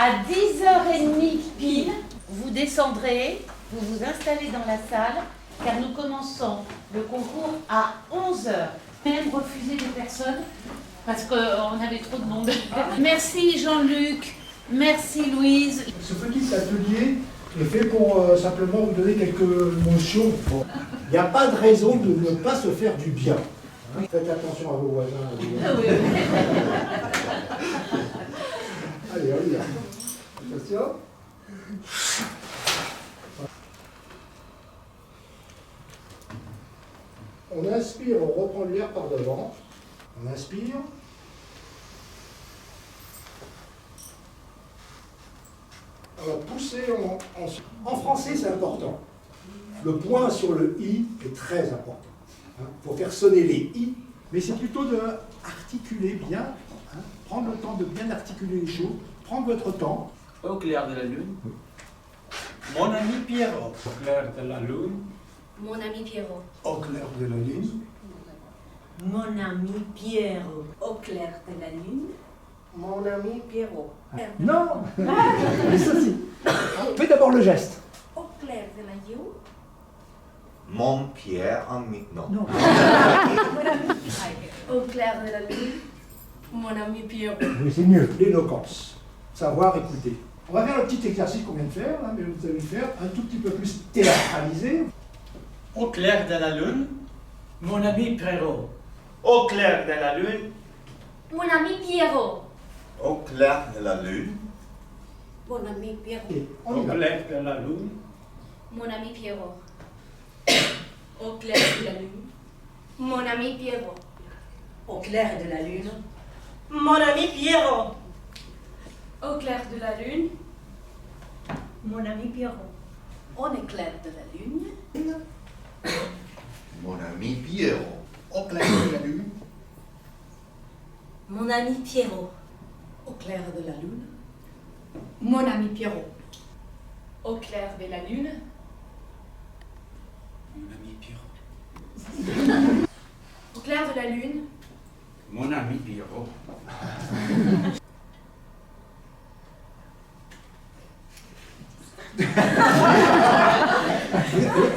À 10h30 pile, vous descendrez, vous vous installez dans la salle, car nous commençons le concours à 11h. Même refuser des personnes, parce qu'on avait trop de monde. Merci Jean-Luc, merci Louise. Ce petit atelier est fait pour simplement vous donner quelques notions. Bon. Il n'y a pas de raison de ne pas se faire du bien. Faites attention à vos voisins. Allez, on y va. Attention. On inspire, on reprend l'air par devant. On inspire. On va pousser en français, c'est important. Le point sur le i est très important. Il faut faire sonner les i, mais c'est plutôt d'articuler bien, prendre le temps de bien articuler les choses, prendre votre temps. Au clair de la lune. Mon ami Pierrot. Au clair de la lune. Mon ami Pierrot. Au clair de la lune. Mon ami Pierrot. Au clair de la lune. Mon ami Pierrot. Non. C'est ceci. Fais d'abord le geste. Au clair de la lune. Mon Pierre ami. Non. Non. Au clair de la lune. Mon ami Pierrot. Oui, c'est mieux. L'éloquence. Savoir écouter. On va faire le petit exercice qu'on vient de faire, mais vous allez le faire un tout petit peu plus théâtralisé. Au clair de la lune. Mon ami Pierrot. Au clair de la lune. Mon ami Pierrot. Au clair de la lune. Mon ami Pierrot. Et on y Au va. clair de la lune. Mon ami Pierrot. Au clair de la lune. Mon ami Pierrot. Au clair de la lune. Mon ami Pierrot. Au clair de la lune. Mon ami Pierrot. On est clair de la lune. Mon ami Pierrot. Au clair de la lune. Mon ami Pierrot. Au clair de la lune. Mon ami Pierrot. Au clair de la lune. Mon ami Pierrot. Au clair de la lune. Mon ami Pierrot.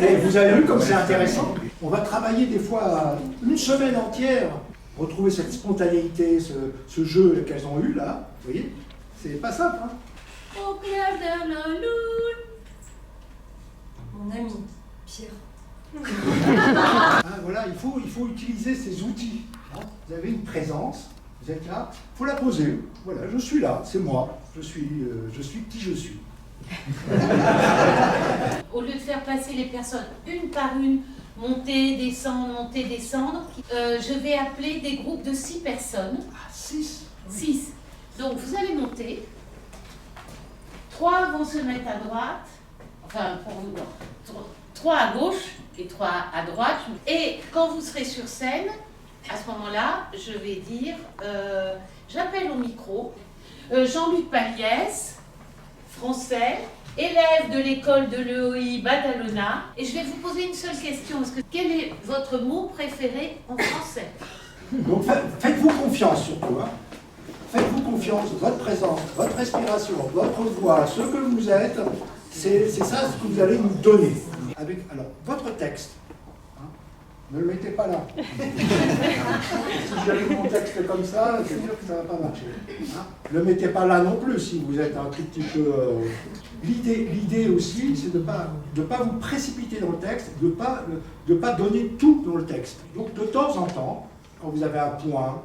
Et vous avez vu comme c'est intéressant. On va travailler des fois une semaine entière, retrouver cette spontanéité, ce jeu qu'elles ont eu là. Vous voyez, c'est pas simple. Hein. Au clair de la lune. Mon ami Pierrot. Hein, voilà, il faut utiliser ces outils. Hein. Vous avez une présence, vous êtes là, il faut la poser. Voilà, je suis là, c'est moi, je suis qui je suis. Au lieu de faire passer les personnes une par une, monter, descendre, je vais appeler des groupes de 6 personnes. Ah, 6. 6. Donc vous allez monter. 3 vont se mettre à droite. Enfin, pour vous, 3 à gauche et 3 à droite. Et quand vous serez sur scène, à ce moment-là, je vais dire, j'appelle au micro Jean-Luc Paliès, français, élève de l'école de l'EOI Badalona, et je vais vous poser une seule question. Quel est votre mot préféré en français? Donc faites-vous confiance surtout. Hein. Faites-vous confiance, votre présence, votre respiration, votre voix, ce que vous êtes, c'est ça ce que vous allez nous donner. Alors, votre texte, hein, ne le mettez pas là. Si j'avais mon texte comme ça, c'est sûr que ça ne va pas marcher. Hein. Ne le mettez pas là non plus si vous êtes un tout petit peu... L'idée aussi, c'est de ne pas vous précipiter dans le texte, de pas donner tout dans le texte. Donc de temps en temps, quand vous avez un point,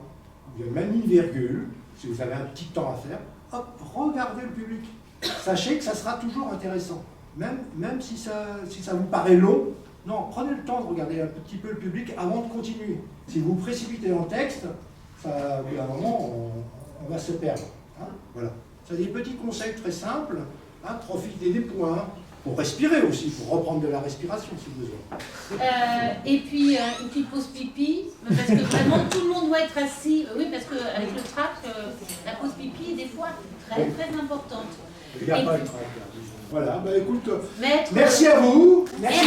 vous avez même une virgule, si vous avez un petit temps à faire, hop, regardez le public. Sachez que ça sera toujours intéressant. Même si ça vous paraît long, non, prenez le temps de regarder un petit peu le public avant de continuer. Si vous vous précipitez dans le texte, au bout d'un moment, on va se perdre. Hein, voilà. C'est des petits conseils très simples. Hein, profitez des points, pour respirer aussi, pour reprendre de la respiration si besoin. Et puis une petite pause pipi, parce que vraiment tout le monde doit être assis. Oui, parce qu'avec le trac, la pause pipi est des fois très très importante. Il n'y a pas le trac. Voilà, bah écoute, Maître, merci à vous. Merci.